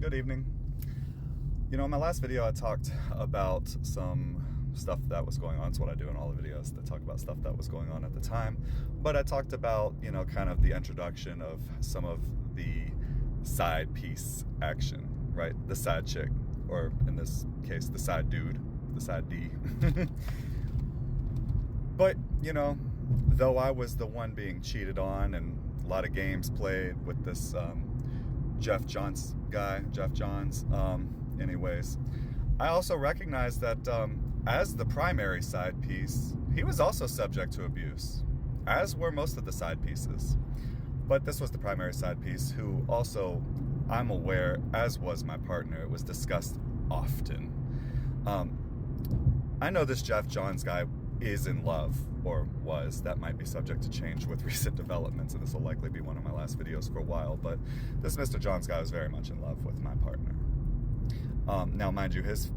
Good evening. You know, in my last video, I talked about some stuff that was going on. It's what I do in all the videos, that talk about stuff that was going on at the time. But I talked about, kind of the introduction of some of the side piece action, right? The side chick, or in this case, the side dude, the side D. But, though I was the one being cheated on and a lot of games played with this Jeff Johns guy, Jeff Johns. Anyways, I also recognize that as the primary side piece, he was also subject to abuse, as were most of the side pieces. But this was the primary side piece who also, I'm aware, as was my partner, it was discussed often. I know this Jeff Johns guy is in love, or was. That might be subject to change with recent developments, and this will likely be one of my last videos for a while, but this Mr. Johns guy was very much in love with my partner. Now, mind you, his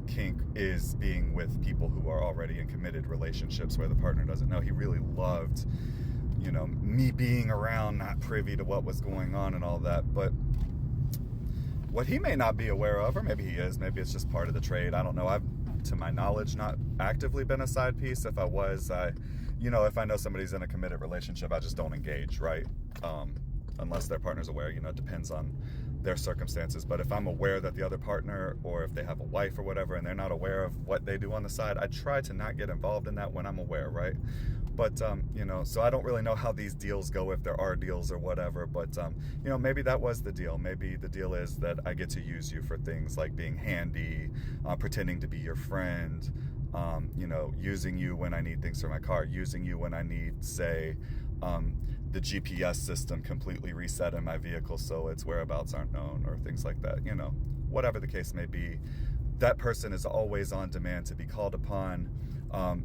kink is being with people who are already in committed relationships where the partner doesn't know. He really loved, me being around, not privy to what was going on and all that, but what he may not be aware of, or maybe he is, maybe it's just part of the trade, I don't know. I've, to my knowledge, not actively been a side piece. If I was, if I know somebody's in a committed relationship, I just don't engage, right? Unless their partner's aware, it depends on their circumstances. But if I'm aware that the other partner, or if they have a wife or whatever, and they're not aware of what they do on the side, I try to not get involved in that when I'm aware, right? But, so I don't really know how these deals go, if there are deals or whatever, but, maybe that was the deal. Maybe the deal is that I get to use you for things like being handy, pretending to be your friend, using you when I need things for my car, using you when I need, say, the GPS system completely reset in my vehicle so its whereabouts aren't known, or things like that. Whatever the case may be, that person is always on demand to be called upon,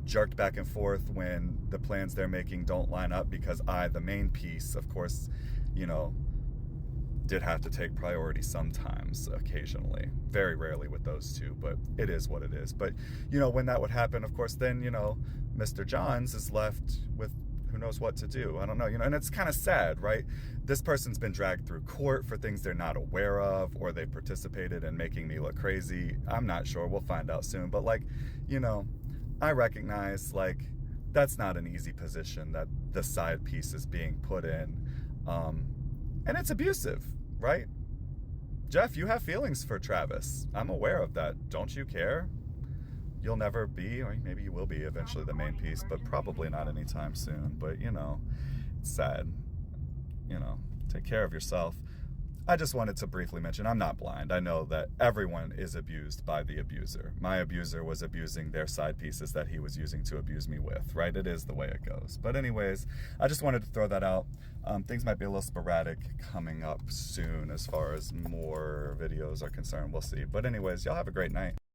jerked back and forth when the plans they're making don't line up, because I, the main piece, of course, did have to take priority sometimes, occasionally, very rarely with those two, but it is what it is. But, when that would happen, of course, then, Mr. Johns is left with who knows what to do. I don't know, and it's kind of sad, right? This person's been dragged through court for things they're not aware of, or they participated in making me look crazy. I'm not sure. We'll find out soon. But, I recognize, that's not an easy position that the side piece is being put in. And it's abusive, right? Jeff, you have feelings for Travis. I'm aware of that. Don't you care? You'll never be, or maybe you will be eventually, the main piece, but probably not anytime soon. But, it's sad. Take care of yourself. I just wanted to briefly mention, I'm not blind. I know that everyone is abused by the abuser. My abuser was abusing their side pieces that he was using to abuse me with, right? It is the way it goes. But anyways, I just wanted to throw that out. Things might be a little sporadic coming up soon as far as more videos are concerned. We'll see. But anyways, y'all have a great night.